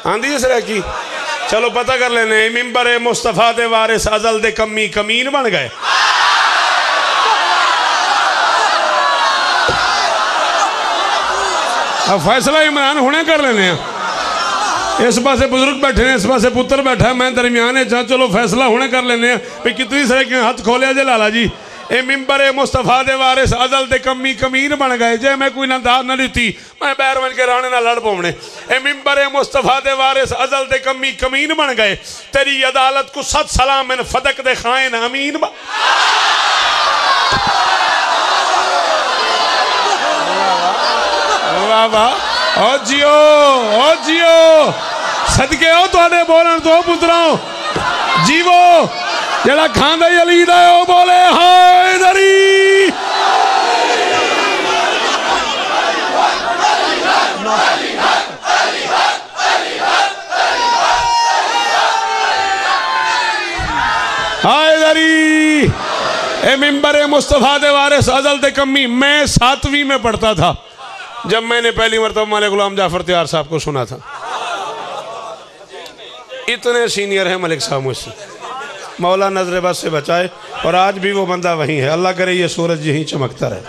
आंदी है सरैकी। चलो पता कर लेने, मिंबर मुस्तफा दे वारिस अजल दे कमी कमीन बन गए। अब फैसला इमरान हुणे कर लेने। इस पासे बुजुर्ग बैठे ने, इस पासे पुत्र बैठा है, मैं दरमियान है जा। चलो फैसला हुणे कर लेने भाई कितनी सरैकियां हाथ खोलिया जे लाला जी। ए मिंबर मुस्तफा दे वारिस अजल दे कमी कमीन बन गए। जे मैं कोई ना दाद ना दी मैं बैर बन के राणे ना लड़ पौने। ए मिंबर मुस्तफा दे वारिस अजल दे कमी कमीन बन गए। तेरी अदालत को सत सलाम इन फदक दे खाइन अमीन। वाह वाह ओ जियो, ओ जियो, सदके हो तुहाडे बोलन तो पुत्रों जीवो। जड़ा खांदा अली दा ओ बोले हैदरी। हैदरी ए मिंबर मुस्तफा दे वारिस अजल दे कमी। मैं 7वीं में पढ़ता था जब मैंने पहली मरतबा मौलाना गुलाम जाफर त्यार साहब को सुना था। इतने सीनियर हैं मलिक साहब मुझसे, मौला नजर बस से बचाए। और आज भी वो बंदा वहीं है, अल्लाह करे ये सूरज यहीं चमकता रहे।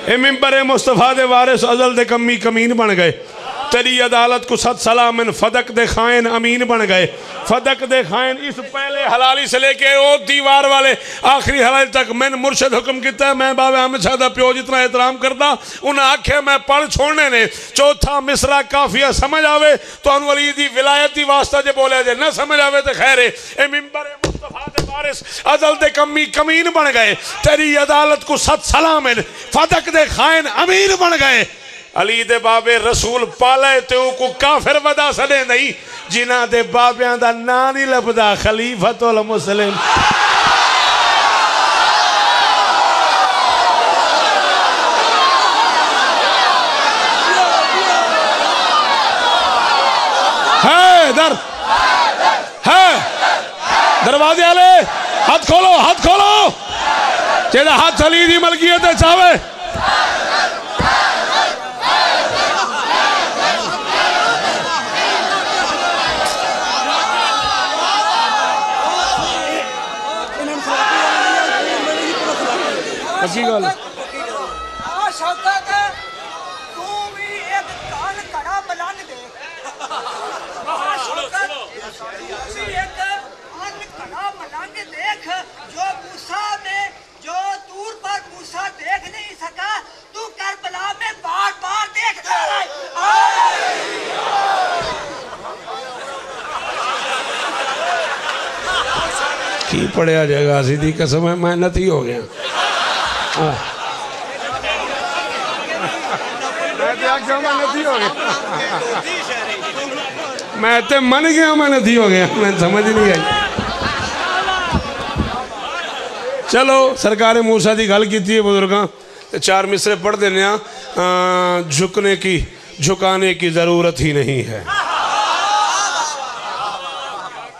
ए मिंबर मुस्तफा दे वारिस अजल दे कमी कमीन बन गए। तेरी अदालत को सत सलाम इन फदक दे खाइन अमीन बन गए। फदक दे खाइन इस पहले हलाली से लेके ओ दीवार वाले आखिरी हलाली तक मैंने मुर्शद हुक्म किया। मैं बाबा अहमद शाह दा प्यो जितना एहतराम करदा उन्हें आखे मैं पढ़ छोड़ने ने। चौथा मिसरा काफिया समझ आवे तो अली दी विलायत दी वास्ता जे बोले जे ना समझ आवे तो खैर है। ए मिंबर मुस्तफा दे वारिस अजल दे कमी कमीन बन गए। तेरी अदालत को सत सलाम इन फदक दे खाइन अमीन बन गए। अली दे बाबे रसूल पाले ते को काफिर वदा सदे नहीं जिन्हां दे बाबियां दा नाम नहीं लभदा। खलीफतुल मुस्लिम है दर है दरवाजे वाले हाथ खोलो, हाथ खोलो। जेड़ा हाथ अली दी मलकियत है चावे अच्छी गल जो दूर पर मूसा देख नहीं सका तू करबला में बार बार देखता है। की पढ़िया जाएगा सीधी कसम है मेहनत ही हो गया। मैं तो मन गया मेहनत ही हो गया, मैं समझ नहीं आई। चलो सरकार मूसा की गल की है बुजुर्गों, 4 मिसरे पढ़ देने। झुकने की झुकाने की ज़रूरत ही नहीं है।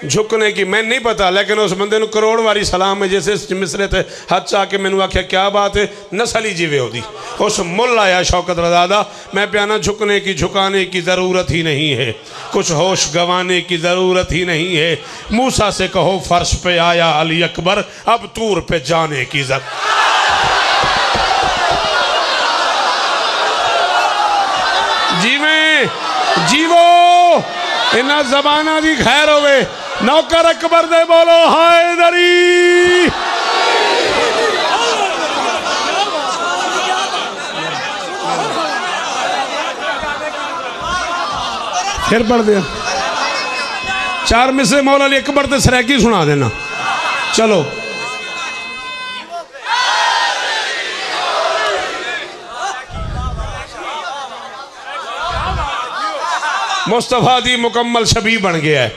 झुकने की मैं नहीं पता, लेकिन उस बंदे को करोड़ वारी सलाम है। जैसे मिसरे थे हाथ चा के मैंने आख्या क्या बात है, नस्ल ही जीवे होती। उस मुल आया शौकत रज़ादा मैं प्याना झुकने की झुकाने की ज़रूरत ही नहीं है, कुछ होश गंवाने की ज़रूरत ही नहीं है। मूसा से कहो फर्श पे आया अली अकबर, अब तूर पे जाने की ज़रूरत। जीवे जीवो इन्ना जबाना दी खैर होवे। नौकर अकबर दे बोलो हैदरी। फिर पढ़ दिया 4 मिसरे मौला अली अकबर ते सरैकी सुना देना। चलो मुस्तफा दी मुकम्मल शबी बन गया है।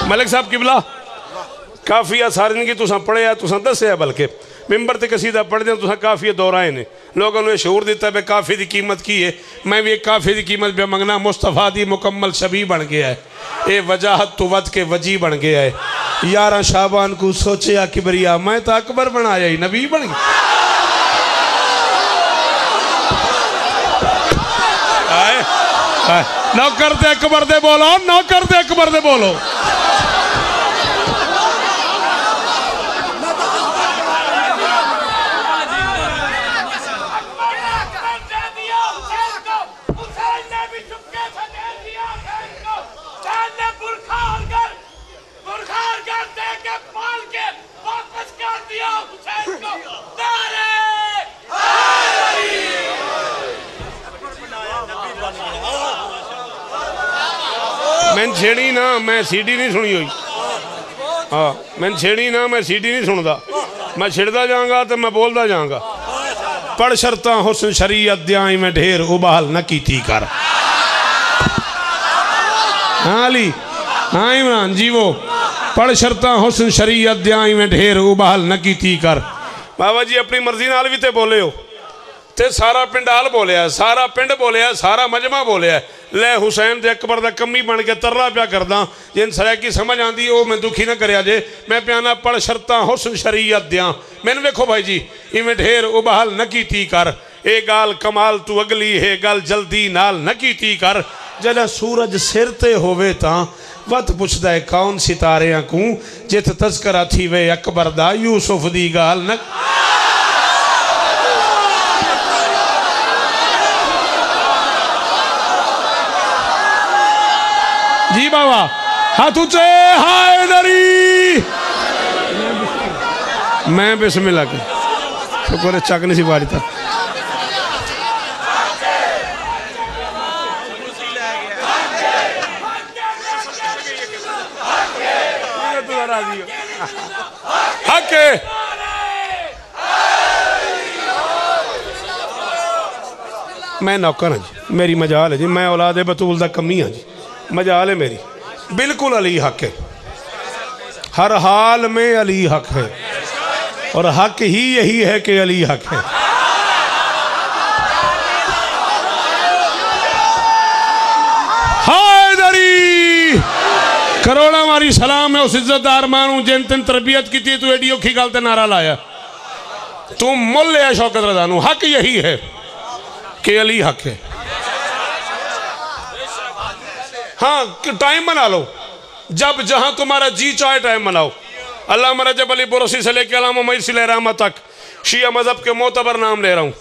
मलिक साहब किबला काफिया सारे की तुसा पढ़िया तुसा दसिया, बल्कि मिंबर ते कसीदा पढ़दे तुसा काफिया दोहराए ने, लोगों ने शऊर दिता है काफी की कीमत की है। मैं भी एक काफी की कीमत पे मंगना। मुस्तफा दी मुकम्मल शबी बन गया है। ये वजाहत तो वद के वजी बन गया है। 11 शाबान को सोचिया किबरिया मैं तो अकबर बनाया ही नबी बन गया। नौकर दे अकबर दे बोलो, नौकर दे अकबर दे बोलो। मैं छेड़ी ना, मैं सीडी नहीं सुनी हुई। हाँ मैं छेड़ी ना, मैं सीडी नहीं सुनता। मैं छिड़ता जाऊंगा तो मैं बोलता जाऊंगा। पढ़ शर्ता हुस्न शरीयत द्याई में ढेर उबाल न की थी कर। हाँ अली, हाँ इमरान जी, वो पढ़ शर्ता हुस्न शरीयत द्याई में ढेर उबाल न की थी कर। बाबा जी अपनी मर्जी नाल भी ते बोले हो ते सारा पिंडाल बोलिया, सारा पिंड बोलिया, सारा मजमा बोलिया। ले हुसैन दे अकबर दा कमी बन के तरला प्या करदा। जिन सराकी समझ आंदी ओ मैं दुखी ना करया जे। मैं प्याना पढ़ शर्ता हुस्न शरीयत दियां। मैंने वेखो भाई जी इवें ढेर उबाल न कीती कर। ए गाल कमाल तू अगली है गल जल्दी नाल न कीती कर। जदा सूरज सिर ते होवे तां वत पुछदा है कौन सितारियां को। जित तस्करा थी वे अकबर दा यूसुफ दी गाल न। जी बाबा हाथ ऊंचे, हाय दरी। मैं बिस्मिल्लाह के शुक्र चक नहीं सी बारी था। हक मैं नौकर हाँ जी, मेरी मजाल है जी। मैं औलाद बतूल दा कमी हाँ जी, मजाल है मेरी। बिल्कुल अली हक है, हर हाल में अली हक है और हक ही यही है कि अली हक है। हाय दरी करोड़ा मारी सलाम है उस इज्जतदार मानू जिन तेन तरबियत की थी। तू एडी औखी गल ते नारा लाया। तू मुल लिया शौकत रज़ा नू। हक यही है कि अली हक है। हाँ टाइम बना लो, जब जहां तुम्हारा जी चाहे टाइम बनाओ। अल्लामा रजब अली बुरसी से लेकर अल्लामा मोइनुद्दीन रहमत तक शिया मजहब के मोतबर नाम ले रहा हूँ।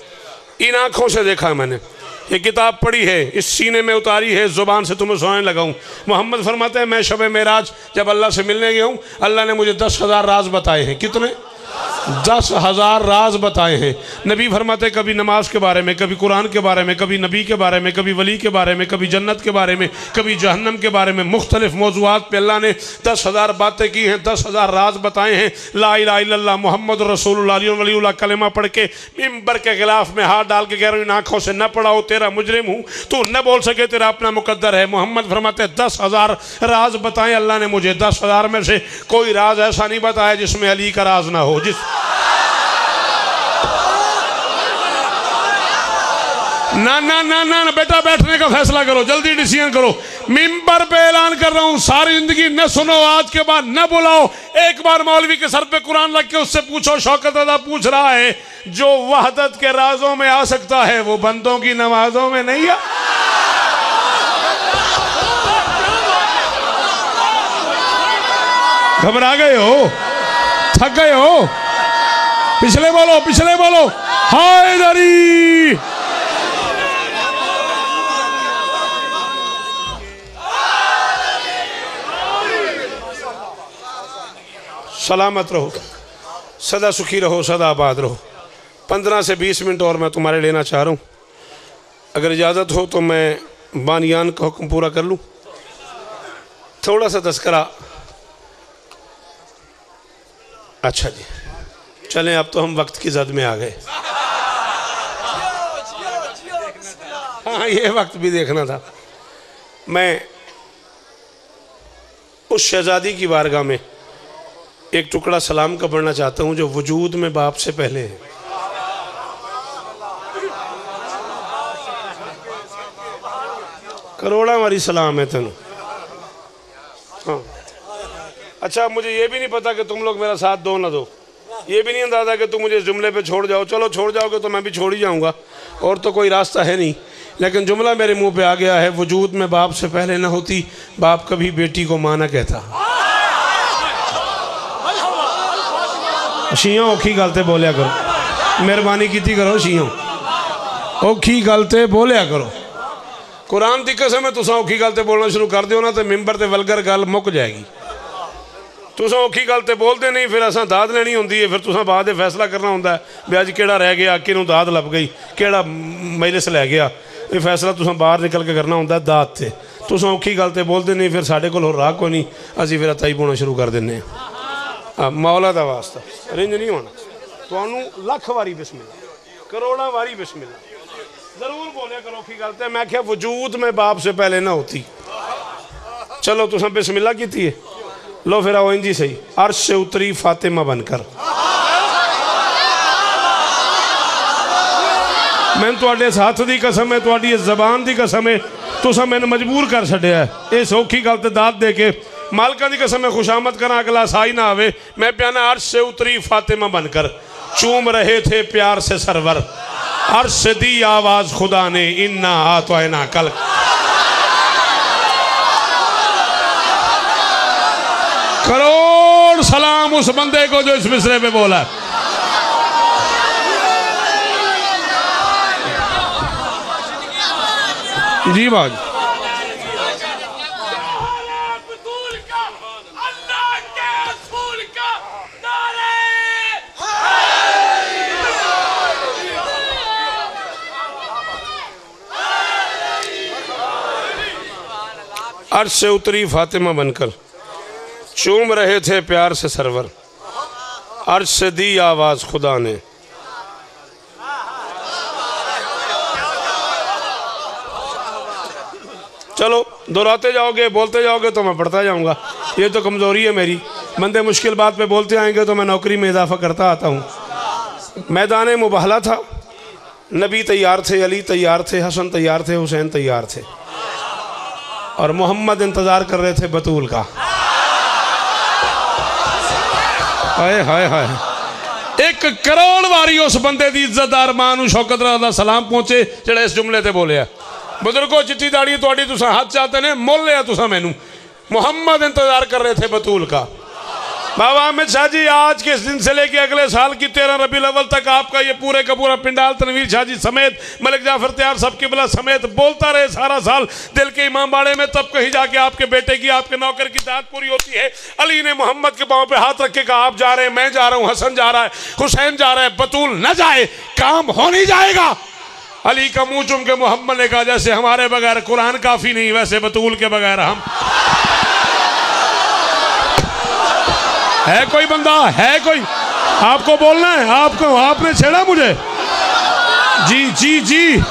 इन आँखों से देखा है मैंने, ये किताब पढ़ी है, इस सीने में उतारी है, ज़ुबान से तुम्हें सुनाने लगा हूँ। मोहम्मद फरमाते हैं मैं शब मेराज जब अल्लाह से मिलने गया हूँ, अल्लाह ने मुझे 10,000 राज बताए हैं। कितने? 10,000 राज बताए हैं। नबी फरमाते कभी नमाज के बारे में, कभी कुरान के बारे में, कभी नबी के बारे में, कभी वली के बारे में, कभी जन्नत के बारे में, कभी जहन्नम के बारे में। मुख्तलिफ मौज़ूआत पे अल्लाह ने 10,000 बातें की हैं, 10,000 राज बताए हैं। ला इलाहा इल्लल्लाह मुहम्मद रसूलुल्लाह वलीउल्लाह कलेमा पढ़ के मिंबर के गिलाफ में हाथ डाल के कह रहा हूँ इन आँखों से न पढ़ाओ, तेरा मुजरिम हूँ, तू न बोल सके, तेरा अपना मुकद्दर है। मोहम्मद फरमाते 10,000 राज बताए अल्लाह ने मुझे। 10,000 में से कोई राज ऐसा नहीं बताया जिसमें अली का राज ना हो। जिस ना ना ना ना बेटा बैठने का फैसला करो, जल्दी डिसीजन करो। मिंबर पे ऐलान कर रहा हूं सारी जिंदगी न सुनो, आज के बाद न बुलाओ। एक बार मौलवी के सर पे कुरान लग के उससे पूछो, शौकत अदा पूछ रहा है, जो वहदत के राजों में आ सकता है वो बंदों की नमाजों में नहीं है। घबरा गए हो, थक गए हो? पिछले बोलो, पिछले बोलो। हाय दरी सलामत रहो, सदा सुखी रहो, सदा आबाद रहो। 15 से 20 मिनट और मैं तुम्हारे लेना चाह रहा हूँ। अगर इजाज़त हो तो मैं बानियान का हुक्म पूरा कर लूँ। थोड़ा सा तस्करा। अच्छा जी चलें, अब तो हम वक्त की जद में आ गए। हाँ ये वक्त भी देखना था। मैं उस शहजादी की बारगाह में एक टुकड़ा सलाम का पढ़ना चाहता हूँ जो वजूद में बाप से पहले है। करोड़ा हमारी सलाम है तेन। हाँ अच्छा, मुझे ये भी नहीं पता कि तुम लोग मेरा साथ दो ना दो। ये भी नहीं अंदाज़ा कि तुम मुझे जुमले पे छोड़ जाओ। चलो छोड़ जाओगे तो मैं भी छोड़ ही जाऊँगा, और तो कोई रास्ता है नहीं। लेकिन जुमला मेरे मुंह पे आ गया है, वजूद में बाप से पहले ना होती, बाप कभी बेटी को मां ना कहता। शिया औखी गल ते बोलिया करो, मेहरबानी की करो शिया, औखी गल ते बोलिया करो। कुरान की कसम है, तुसा औखी गल ते बोलना शुरू कर दो ना तो मिंबर ते वलगर गल मुक जाएगी। तुसा औखी गल ते बोलते नहीं, फिर असा दाद लेनी होंदी है, फिर तुसा बाद फैसला करना होंदा है भी अज केड़ा रह गया, किनू दाद लभ गई, केड़ा मजलिस लै गया। ये फैसला तुसा बाहर निकल के करना होंदा दाद से। तुसा औखी गल ते बोलते नहीं, फिर साढ़े कोल राह कोई नहीं, असीं फिर ताई पाउणा शुरू कर दिंदे हां। मौला दा वास्ता रिंज नहीं होना, तुहानू लख वारी बिस्मिल्लाह, करोड़ां वारी बिस्मिल्लाह जरूर बोलिया करो औखी गल ते। मैं क्या वजूद में बाप से पहले ना होती। चलो तुसा बिस्मिल्लाह कीती है, लो फिर आओ इंजी सही। अर्श से उतरी फातिमा बनकर, मैं तुहाडे हाथ की कसम है, तुहाडी जबान की कसम है, तुसा मैंने मजबूर कर छड्या है इस औखी गल ते दाद दे के। मालका की कसम है, खुशामद करा अगला साई ना आवे। मैं प्याना अर्श से उतरी फातिमा बनकर, चूम रहे थे प्यार से सरवर, अर्श से दी आवाज खुदा ने, इन्ना आतोना कल। करोड़ सलाम उस बंदे को जो इस मिसरे पे बोला। जी बाज अर्श से उतरी फातिमा बनकर, चूम रहे थे प्यार से सरवर, अर्श से दी आवाज खुदा ने। चलो दोहराते जाओगे, बोलते जाओगे तो मैं पढ़ता जाऊंगा, ये तो कमज़ोरी है मेरी। बंदे मुश्किल बात पे बोलते आएंगे तो मैं नौकरी में इजाफा करता आता हूँ। मैदान मुबाहला था, नबी तैयार थे, अली तैयार थे, हसन तैयार थे, हुसैन तैयार थे, और मोहम्मद इंतज़ार कर रहे थे बतूल का। हाय हाय हाय, 1 करोड़ वारी उस बंदे की इज्जतदार मां नूं शौकत दा सलाम पहुंचे जेड़ा इस जुमले ते बोलिया। बुजुर्गो चिट्ठी दाड़ी तुहाडी तुसां हाथ चाहते ने, मोल लिया तुसां मैनू। मोहम्मद इंतजार कर रहे थे बतूल का। बाबा अहमद शाह जी आज के इस दिन से लेके अगले साल की 13 रबीउल अव्वल तक आपका ये पूरे का पूरा पिंडाल तनवीर शाह जी समेत, मलिक जाफर तैयार सब किबला समेत बोलता रहे सारा साल दिल के इमाम बाड़े में। तब कहीं जाके आपके बेटे की, आपके नौकर की दाद पूरी होती है। अली ने मोहम्मद के पाँव पे हाथ रख के कहा आप जा रहे हैं, मैं जा रहा हूँ, हसन जा रहा है, हुसैन जा रहा है, बतूल न जाए काम हो नहीं जाएगा। अली का मुंह चुम के मोहम्मद ने कहा जैसे हमारे बगैर कुरान काफी नहीं, वैसे बतूल के बगैर हम। है कोई बंदा, है कोई? आपको बोलना है, आपको, आपने छेड़ा मुझे। जी जी जी,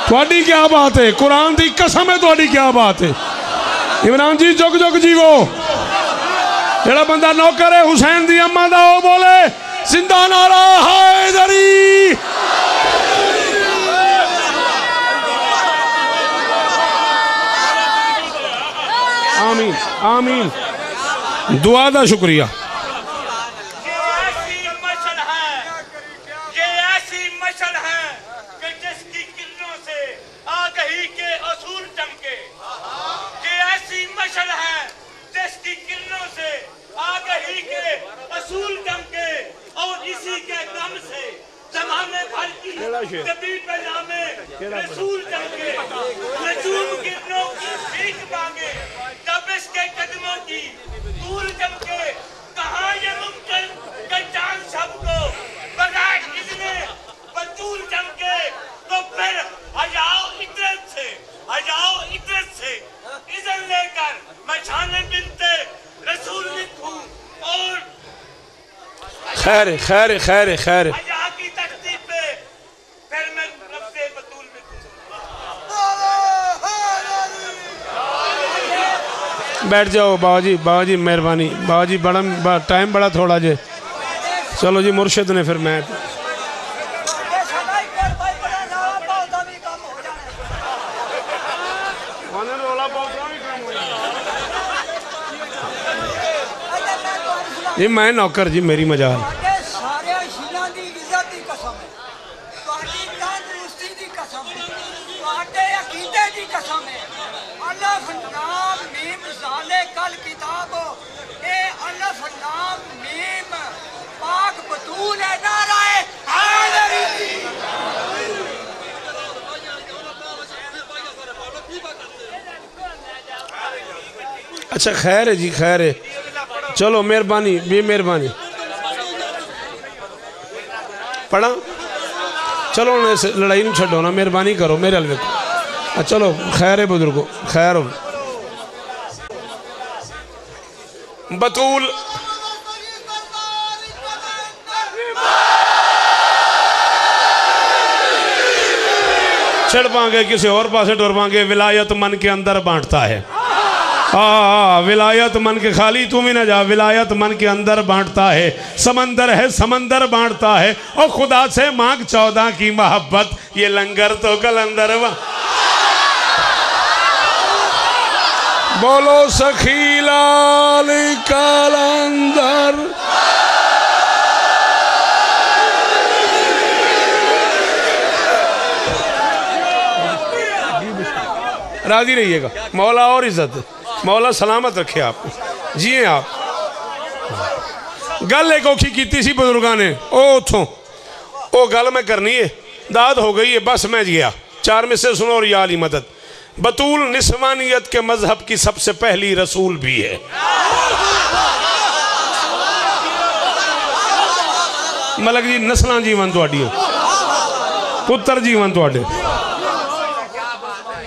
थोड़ी क्या बात है, कुरान की कसम है, थोड़ी क्या बात है। इमरान जी जुग जुग जीवो। जेड़ा बंदा नौकर है हुसैन दी अम्मा दा, वो बोले जिंदा नारा हैदरी। आमीन आमीन, दुआ दा शुक्रिया। ये ऐसी मशल है कि जिसकी किरणों से आगही के असूल चमके। ये ऐसी मशल है जिसकी किरणों से आगही के असूल चमके, और इसी के दम से जमाने भर की नबी पैगामे रसूल चमके। नजूम किरणों की भीख मांगे जब इसके कदमों की धूल चमके। कहाँ ये मुमकिन कि चांद सबको बगैर इज़्ने बतूल चमके। तो फिर आ जाओ इतरत से इज़्न लेकर मैं शान बिन्ते रसूल लिखूं, और खैर खैर खैर खैर अजा की तख्ती पे फिर मैं रब्बे बतूल लिखूं। बैठ जाओ बाबा जी मेहरबानी बाबा जी, बड़ा टाइम बड़ा थोड़ा जे। चलो जी मुर्शिद ने फिर मैं जी, मैं नौकर जी, मेरी मजाल। अलफ लाम मीम ज़ाले कल किताबो, ए अलफ लाम मीम पाक बतूल है नाराए हैदरी। अच्छा खैर है जी, खैर है, चलो मेहरबानी बेमेहरबानी पढ़ा, चलो ना लड़ाई नहीं छो ना, मेहरबानी करो मेरे हल वेखो। चलो खैर है बुजुर्गो, खैर हो। बतूल चढ़ पाएंगे किसी और पासे टुर पाएंगे, विलायत मन के अंदर बांटता है। विलायत मन के खाली तुम ही ना जा, विलायत मन के अंदर बांटता है। समंदर है समंदर बांटता है, और खुदा से मांग 14 की मोहब्बत, ये लंगर तो कलंदर। बोलो सखी लाल कलंदर। राजी रहिएगा, मौला और इज्जत, मौला सलामत रखे आप, जिए आप। गल एक औखी की सी बुजुर्गों ने, ओ उथों ओ गल मैं करनी है, दाद हो गई है, बस मैं गया। 4 में से सुनो और या अली मदद। बतूल निस्वानियत के मजहब की सबसे पहली रसूल भी है। मलक जी नस्ल जीवन थोड़ियां, पुत्र जीवन थोड़े।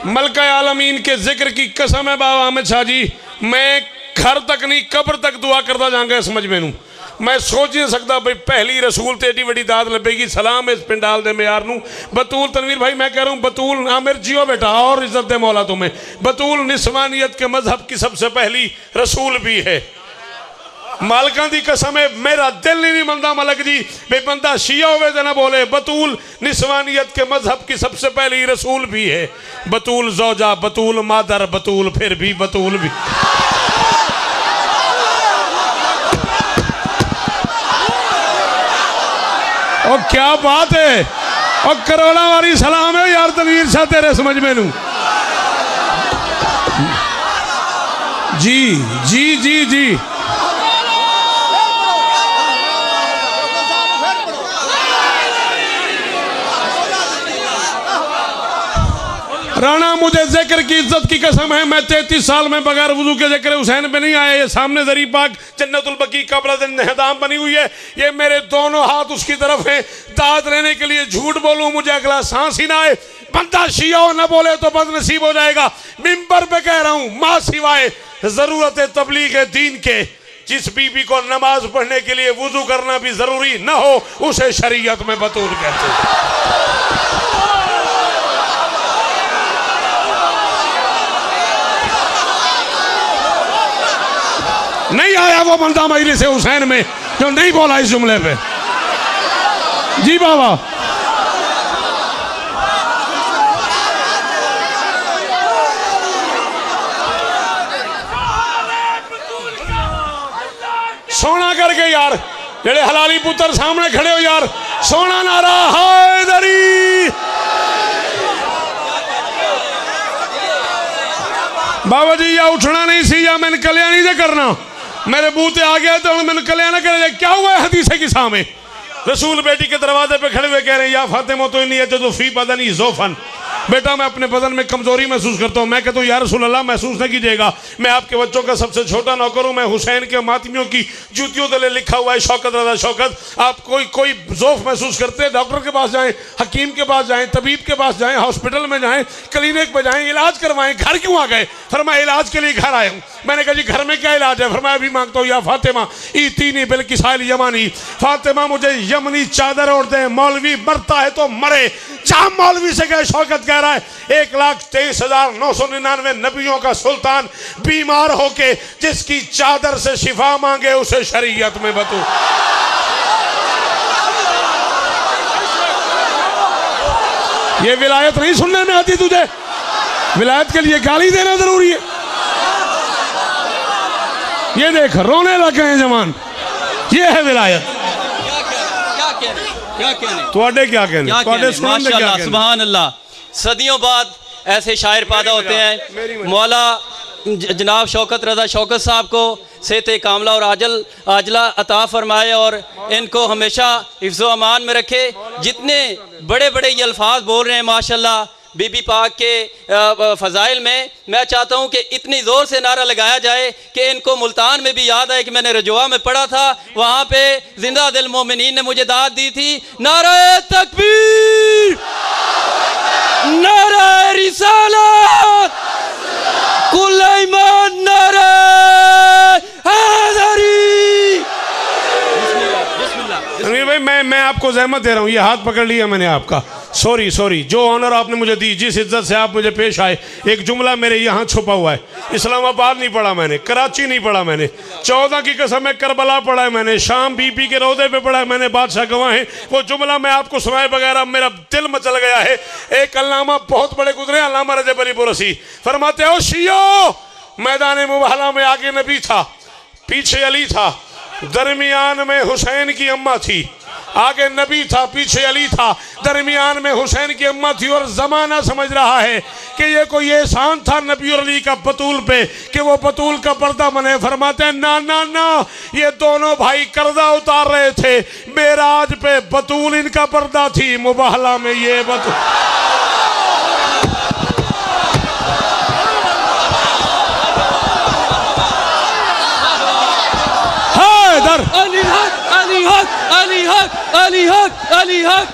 मलका आलमीन के जिक्र की कसम है बाबा अहमद शाह जी, मैं घर तक नहीं कब्र तक दुआ करता जाऊंगा इस मजमे नूं। मैं सोच नहीं सकता भाई पहली रसूल तो एडी बड़ी दाद लभेगी। सलाम इस पिंडाल दे म्यार नूं। बतूल तनवीर भाई मैं कह रहा हूँ, बतूल आमिर जियो बेटा, और इज्जत दे मौला तुम्हें। बतूल निस्वानियत के मजहब की सबसे पहली रसूल भी है। मालकां दी कसम है, मेरा दिल नहीं मनता मलक जी भाई बंदा शिया होवे तो ना बोले। बतूल निस्वानियत के मजहब की सबसे पहली रसूल भी है। बतूल ज़ौजा, बतूल मादर, बतूल फिर भी बतूल भी। और क्या बात है, और करोड़ा वाली सलाम है यार तनवीर शाह तेरे समझ में नू। जी जी जी जी राणा, मुझे जिक्र की इज्जत की कसम है, मैं 33 साल में बगैर वुजू के जिक्र हुसैन पे नहीं आया। ये सामने जरी पाक जन्नतुल बकी कब्र नहदाम बनी हुई है, ये मेरे दोनों हाथ उसकी तरफ हैं। दाद लेने के लिए झूठ बोलूं मुझे अगला सांस ही ना आए। बंदा शिया हो ना बोले तो बदनसीब हो जाएगा। मिंबर पे कह रहा हूं, मां सिवाय जरूरत तबलीग दीन के, जिस बीबी को नमाज पढ़ने के लिए वुजू करना भी जरूरी न हो, उसे शरीयत में बतूल कहते हैं। नहीं आया वो बंदा मजलिस हुसैन में जो नहीं बोला इस जुमले पे। जी बाबा, सोना करके यार, जेड़े हलाली पुत्र सामने खड़े हो यार, सोना नारा हैदरी। बाबा जी या उठना नहीं सी या मैंने कल्याण नहीं करना, मेरे बूते आ गया तो मैंने कल्याण ना करे। क्या हुआ है हदीसे की सामने, रसूल बेटी के दरवाजे पे खड़े हुए कह रहे हैं, या फातिमा तो नहीं है जो फी बदनी ज़ोफन। बेटा मैं अपने बदन में कमजोरी महसूस करता हूँ। मैं कहता हूँ या रसूल अल्लाह महसूस नहीं कीजिएगा, मैं आपके बच्चों का सबसे छोटा नौकर हूँ। मैं हुसैन के मातमियों की जूतियों तले लिखा हुआ है शौकत रजा शौकत। आप कोई ज़ौफ महसूस करते हैं, डॉक्टर के पास जाएं, हकीम के पास जाएं, तबीब के पास जाएं, हॉस्पिटल में जाएं, क्लिनिक पर जाएं, इलाज करवाएं। घर क्यों आ गए? फरमाया इलाज के लिए घर आया हूँ। मैंने कहा जी घर में क्या इलाज है? फरमाया अभी मांगता हूँ या फातिमा ईतीनी बिल किसाइल यमानी, फातिमा मुझे यमनी चादर ओढ़ दे, मौलवी मरता है तो मरे। जहां मौलवी से गए, शौकत कह रहा है 1,23,999 नबियों का सुल्तान बीमार होके जिसकी चादर से शिफा मांगे उसे शरीयत में बतू। ये विलायत नहीं सुनने में आती तुझे? विलायत के लिए गाली देना जरूरी है? ये देख रोने लग गए जवान, ये है विलायत। क्या कहने तुहाडे क्या कहने? माशाअल्लाह सुभान अल्लाह। सदियों बाद ऐसे शायर पैदा होते हैं। मौला जनाब शौकत रज़ा शौकत साहब को सेहत कामला और आजला अता फरमाए और इनको हमेशा हिफ्ज़ो अमान में रखे। जितने बड़े बड़े ये अल्फाज बोल रहे हैं माशाल्लाह बीबी पाक के फ़ज़ाइल में, मैं चाहता हूँ कि इतनी ज़ोर से नारा लगाया जाए कि इनको मुल्तान में भी याद आए कि मैंने रजवा में पढ़ा था, वहाँ पे जिंदा दिल मोमिनीन ने मुझे दाद दी थी। नारा तकबीर, नारा रिसालत, कुल ईमान, नारा हैदरी। भाई मैं आपको ज़हमत दे रहा हूँ, ये हाथ पकड़ लिया मैंने आपका, सॉरी। जो ऑनर आपने मुझे दी, जिस इज्जत से आप मुझे पेश आए, एक जुमला मेरे यहाँ छुपा हुआ है। इस्लामाबाद नहीं पढ़ा मैंने, कराची नहीं पढ़ा मैंने, 14 की कसम है करबला पढ़ा है मैंने, शाम बीबी के रोज़े पे पढ़ा है मैंने, बादशाह गवाह हैं। वो जुमला मैं आपको सुनाए बगैर मेरा दिल मचल गया है। एक अल्लामा बहुत बड़े गुजरे, अल्लामा रजब अली बुरसी, फरमाते हो शियो मैदान मुबाहला में आगे नबी था, पीछे अली था, दरमियान में हुसैन की अम्मा थी। आगे नबी था, पीछे अली था, दरमियान में हुसैन की अम्मा थी। और जमाना समझ रहा है कि ये कोई एहसान था नबी और अली का बतूल पे कि वो बतूल का पर्दा बने। फरमाते हैं ना ना ना, ये दोनों भाई कर्जा उतार रहे थे, मेराज पे बतूल इनका पर्दा थी, मुबाहला में ये बतूल। इधर अली हक, अली हक, अली हक, अली हक, अली हक।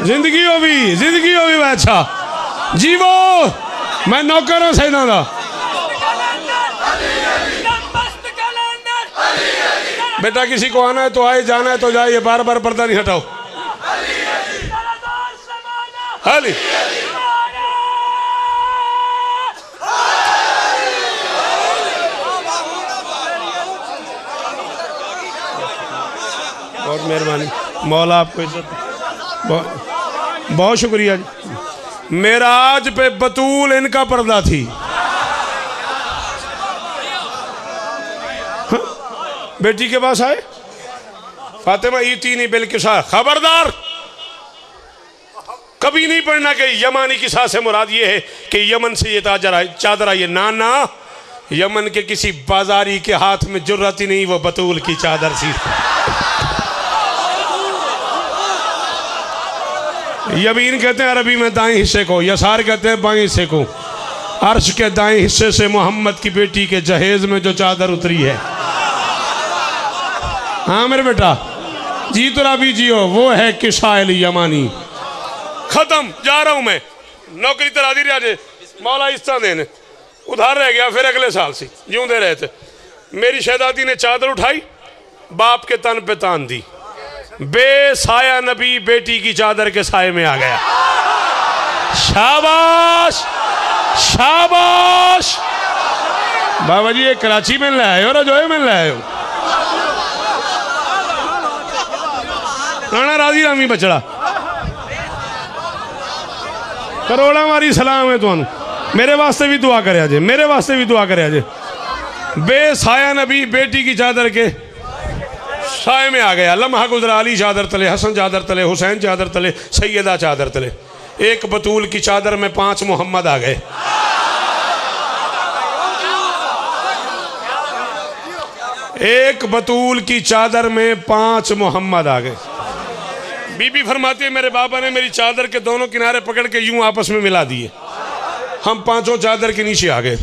जिंदगी हो भी अच्छा जीवो, मैं नौकर हूं सैदा दा। बेटा किसी को आना है तो आए, जाना है तो जाइए, बार बार पर्दा नहीं हटाओ। अली बहुत मेहरबानी मौला, आपको इज्जत, बहुत शुक्रिया जी। मेराज पे बतूल इनका पर्दा थी। हाँ? बेटी के पास आए, फातिमा ईती नहीं बिल्किसा, खबरदार कभी नहीं पढ़ना कि यमानी की सास से मुराद ये है कि यमन से ये चादर आई है। ना ना, यमन के किसी बाजारी के हाथ में जुर्रत ही नहीं, वो बतूल की चादर सी। यमीन कहते हैं अरबी में दाएं हिस्से को, यसार कहते हैं बाएं हिस्से को। अर्श के दाएं हिस्से से मोहम्मद की बेटी के जहेज में जो चादर उतरी है, हाँ मेरे बेटा जी तो राबी जियो, वो है किसाइल यमानी। खत्म, जा रहा हूं मैं, नौकरी तरा दी राजे मौला इस तरह देने, उधार रह गया फिर अगले साल से यूं दे रहे थे। मेरी शहजादी ने चादर उठाई, बाप के तन पे तान दी, बेसाया नबी बेटी की चादर के साए में आ गया। शाबाश शाबाश बाबा जी, ये कराची में लाए हो, रजोए में लाए हो। राणा राजी रामी बचड़ा करोड़ा मारी सलाम है तुहानू, मेरे वास्ते भी दुआ करे अजे, मेरे वास्ते भी दुआ करे अजे। बेसाया नबी बेटी की चादर के साए में आ गया। लम्हा गुजरा, अली चादर तले, हसन चादर तले, हुसैन चादर तले, सैयदा चादर तले। एक बतूल की चादर में 5 मोहम्मद आ गए। एक बतूल की चादर में 5 मोहम्मद आ गए। बीबी फरमाती है मेरे बाबा ने मेरी चादर के दोनों किनारे पकड़ के यूं आपस में मिला दिए, हम 5 चादर के नीचे आ गए।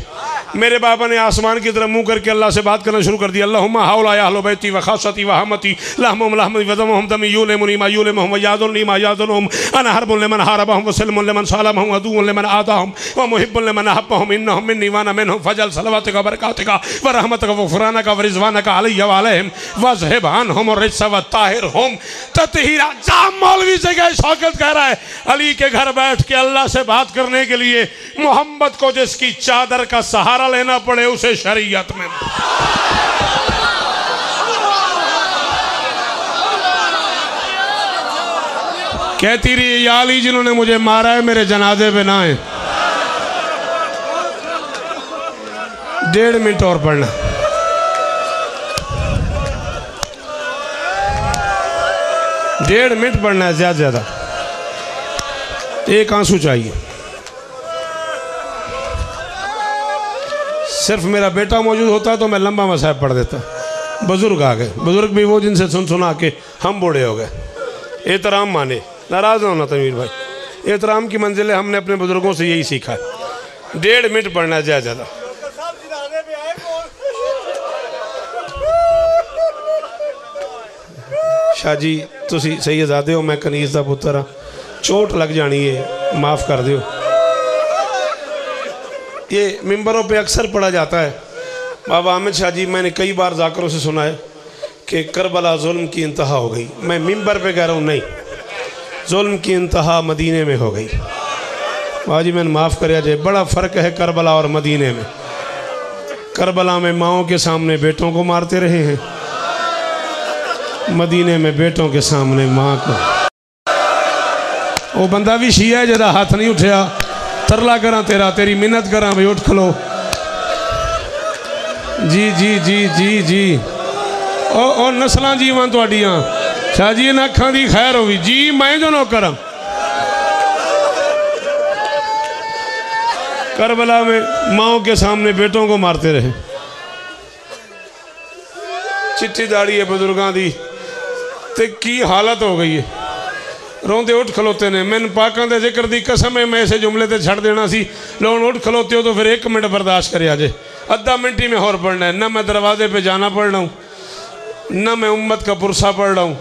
मेरे बाबा ने आसमान की तरफ मुंह करके अल्लाह से बात करना शुरू कर दिया। अल्लाहुम्मा हौला या अहल बैती व खासती व हमती लहमुम लहमी व दमुहुम दमी युलमुनी मा युलमुहुम व यादुनी मा यादुनहुम अना हरबुन लिमन हरबहुम व सलमुन लिमन सलमहुम व दुउन लिमन आताहुम व मुहिब्बुन लिमन अहब्बहुम इन्नहुम मिन्नी व अना मिनहुम फजल सलवातिका बरकातिका व रहमतिका व फुरानका व रिजवानका अलैया व अलैहिम वज़हिब अनहुम रिज्स व ताहिरहुम तत्हीरा। जाम मौलवी से गए, शौकत कह रहा है अली के घर बैठ के अल्लाह से बात करने के लिए मोहम्मद को जिसकी चादर का सहारा लेना पड़े उसे शरीयत में। कहती रही या अली जिन्होंने मुझे मारा है मेरे जनाजे पे ना है। 1.5 मिनट और पढ़ना। डेढ़ मिनट पढ़ना है, ज़्यादा ज़्यादा। एक आंसू चाहिए। सिर्फ मेरा बेटा मौजूद होता तो मैं लंबा मसाहब पढ़ देता। बुज़ुर्ग आ गए, बुज़ुर्ग भी वो जिनसे सुन सुना के हम बूढ़े हो गए। एहतराम माने, नाराज़ ना होना तमीर भाई। एहतराम की मंजिलें हमने अपने बुज़ुर्गों से यही सीखा है। 1.5 मिनट पढ़ना है, ज़्यादा ज़्यादा। शाह जी तुसी सैयदादे हो, मैं कनीज़ दा पुत्तर हाँ, चोट लग जानी है, माफ़ कर दो। ये मिंबरों पे अक्सर पढ़ा जाता है। बाबा आमिर शाह जी, मैंने कई बार जाकरों से सुना है कि करबला जुल्म की इंतहा हो गई। मैं मिंबर पे कह रहा हूँ नहीं, जुल्म की इंतहा मदीने में हो गई। बाजी मैंने माफ़ कर जाए, बड़ा फ़र्क है करबला और मदीने में। करबला में माओं के सामने बेटों को मारते रहे हैं, मदीने में बेटों के सामने माँ को। वो बंदा भी शिया है जदा हाथ नहीं उठा, तरला करा तेरा, तेरी मिन्नत करा भाई उठ खलो। जी जी जी जी जी ओ नस्ल जीवन थोड़िया शाह जी, इन अखा की खैर होगी जी। मैं जो नौकर हाँ, करबला में माओ के सामने बेटों को मारते रहे। चिट्ठी दाड़ी है बुजुर्गों की, ते की हालत हो गई है, रोंदे उठ खलोते ने। मैंने पाकों के जिक्र की कसम है, मैं इसे जुमले ते छड़ देना सी। लोग उठ खलोते हो तो फिर 1 मिनट बर्दाश्त करे आजे, आधा मिनट ही में और पढ़ना है। ना मैं दरवाजे पे जाना पढ़ रहा हूँ, ना मैं उम्मत का पुरसा पढ़ रहा हूँ,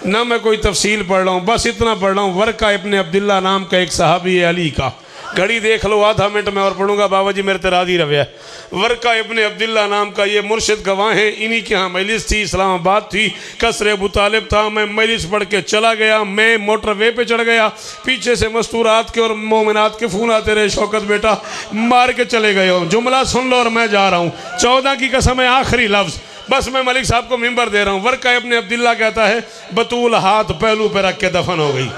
ना मैं कोई तफसील पढ़ रहा हूँ, बस इतना पढ़ रहा हूँ। वर्का इब्ने अब्दुल्ला नाम का एक सहाबी है अली का, घड़ी देख लो, आधा मिनट में और पढ़ूंगा, बाबा जी मेरे ते राजी रवैया। वर्का इब्ने अब्दुल्ला नाम का ये मुर्शिद गवाह हैं, इन्हीं के यहाँ मजलिस थी, इस्लामाबाद थी, कसर अबू तालिब था। मैं मजलिस पढ़ के चला गया, मैं मोटरवे पे चढ़ गया, पीछे से मस्तूरात के और मोमिनात के फ़ोन आते रहे, शौकत बेटा मार के चले गए हो, जुमला सुन लो और मैं जा रहा हूँ। 14 की कसम है, आखिरी लफ्ज़ बस मैं मलिक साहब को मिंबर दे रहा हूँ। वर्का इब्ने अब्दुल्ला कहता है, बतूल हाथ पहलू पे रख के दफन हो गई।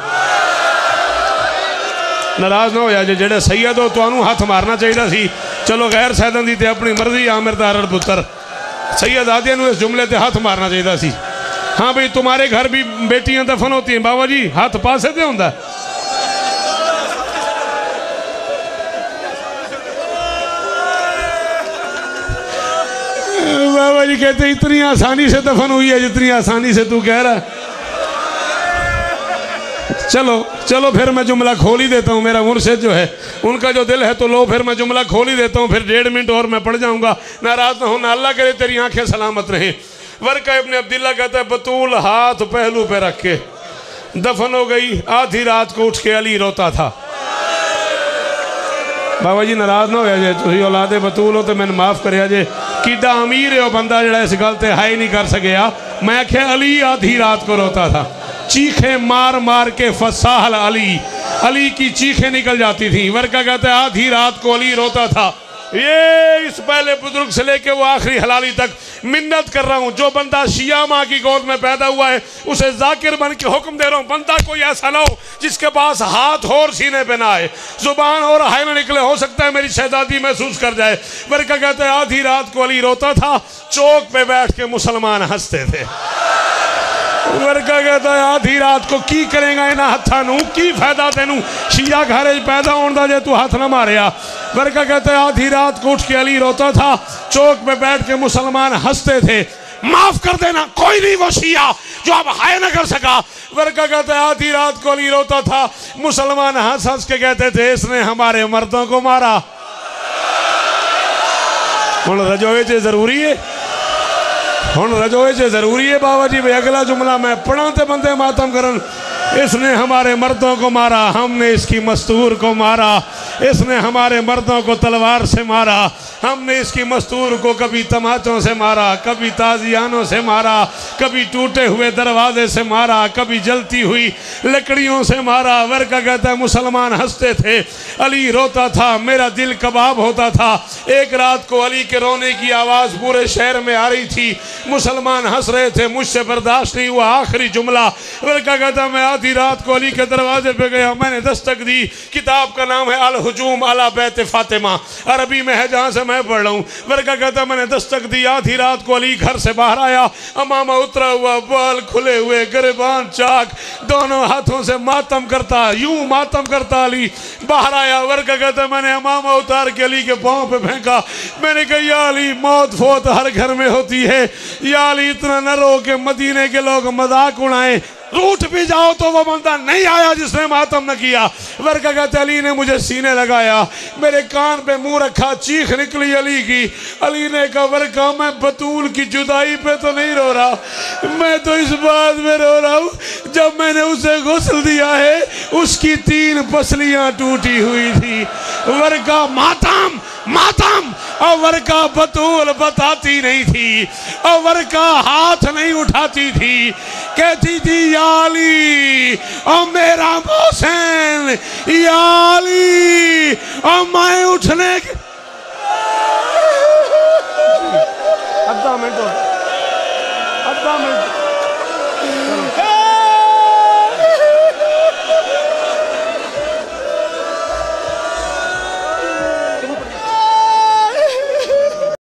नाराज़ ना हो जाए, जेड़े सैयद हो तो हाथ मारना चाहिए सी। चलो गैर सैदन की तो अपनी मर्जी, आमिर तारड़ पुत्र सैयद आदिया इस जुमले ते हाथ मारना चाहिए सी। हाँ भाई, तुम्हारे घर भी बेटियां दफन होती हैं, बाबा जी हाथ पासे ते होंदा। बाबा जी कहते इतनी आसानी से दफन हुई है जितनी आसानी से तू कह रहा है। चलो चलो फिर मैं जुमला खोल ही देता हूँ, मेरा मुर्शिद जो है उनका जो दिल है तो लो, फिर मैं जुमला खोल ही देता हूँ, फिर 1.5 मिनट और मैं पढ़ जाऊँगा। नाराज़ ना होना, अल्लाह करे तेरी आंखें सलामत रहें। वर्का इब्ने अब्दुल्ला कहता है, बतूल हाथ पहलू पे रख के दफन हो गई। आधी रात को उठ के अली रोता था। बाबा जी नाराज़ ना होया जे, तुम औलादे बतूल हो तो मैंने माफ़ कर जे। किड्डा अमीर है वह बंदा जड़ा इस गल ते हाई नहीं कर सकिया। मैं आख्या अली आधी रात को रोता था, चीखें मार मार के फसाहल अली, अली की चीखें निकल जाती थी। वर्का कहता है आधी रात को अली रोता था। ये इस पहले बुजुर्ग से लेके वो आखिरी हलाली तक मिन्नत कर रहा हूँ। जो बंदा शिया माँ की गोद में पैदा हुआ है उसे जाकिर बन के हुक्म दे रहा हूँ, बंदा कोई ऐसा ना हो जिसके पास हाथ और सीने पे ना आए, जुबान और हाय ना निकले, हो सकता है मेरी शहजादी महसूस कर जाए। वर्का कहता है आधी रात को अली रोता था, चौक पे बैठ के मुसलमान हंसते थे। वर्का कहता है आधी रात को की करेगा इन्होंने हथां की फायदा तेनू शिया घर पैदा होने का जे तू हाथ ना मारिया। वर्का कहता है आधी रात को उठ के अली रोता था, चौक पे बैठ के मुसलमान हंसते थे। माफ कर देना, कोई नहीं वो शिया जो अब हाय ना कर सका। वर्का कहता है आधी रात को अली रोता था, मुसलमान हंस हंस के कहते थे इसने हमारे मर्दों को मारा। हुण रजोए च जरूरी है, हुण रजोए च जरूरी है बाबा जी भाई अगला जुमला मैं पढ़ा तो बंदे मातम करन। इसने हमारे मर्दों को मारा, हमने इसकी मस्तूर को मारा, इसने हमारे मर्दों को तलवार से मारा, हमने इसकी मस्तूर को कभी तमाचों से मारा, कभी ताजियानों से मारा, कभी टूटे हुए दरवाजे से मारा, कभी जलती हुई लकड़ियों से मारा। वर्का कहता है मुसलमान हंसते थे, अली रोता था, मेरा दिल कबाब होता था। एक रात को अली के रोने की आवाज़ पूरे शहर में आ रही थी, मुसलमान हंस रहे थे, मुझसे बर्दाश्त नहीं हुआ। आखिरी जुमला वर्का कहता मैं आधी रात को अली के दरवाजे पे गया, मैंने दस्तक दी। किताब का नाम है अल हुजूम अला बैत फातिमा, अरबी में है जहाँ से मैं पढ़ रहा हूँ। वर्का कहता मैंने दस्तक दी, आधी रात को अली घर से बाहर आया, अमामा उतरा हुआ, बाल खुले हुए, गिरबान चाक, दोनों हाथों से मातम करता, यूं मातम करता अली बाहर आया। वर्का कहता मैंने अमामा उतार के अली के पाँव पे फेंका। मैंने कहा या अली, मौत फोत हर घर में होती है, या अली इतना न रो के मदीने के लोग मजाक उड़ाएं, रूठ भी जाओ तो वो बंदा नहीं आया जिसने मातम न किया। वर्का कहते अली ने मुझे सीने लगाया, मेरे कान पे मुंह रखा, चीख निकली अली की। अली ने कहा वर्का मैं बतूल की जुदाई पे तो नहीं रो रहा, मैं तो इस बात में रो रहा हूँ जब मैंने उसे गुस्ल दिया है उसकी 3 पसलियां टूटी हुई थी। वर्का मातम मातम, और वर्का बतूल बताती नहीं थी, और वर्का हाथ नहीं उठाती थी, कहती थी या अली और मेरा मोहसिन, या अली और मैं उठने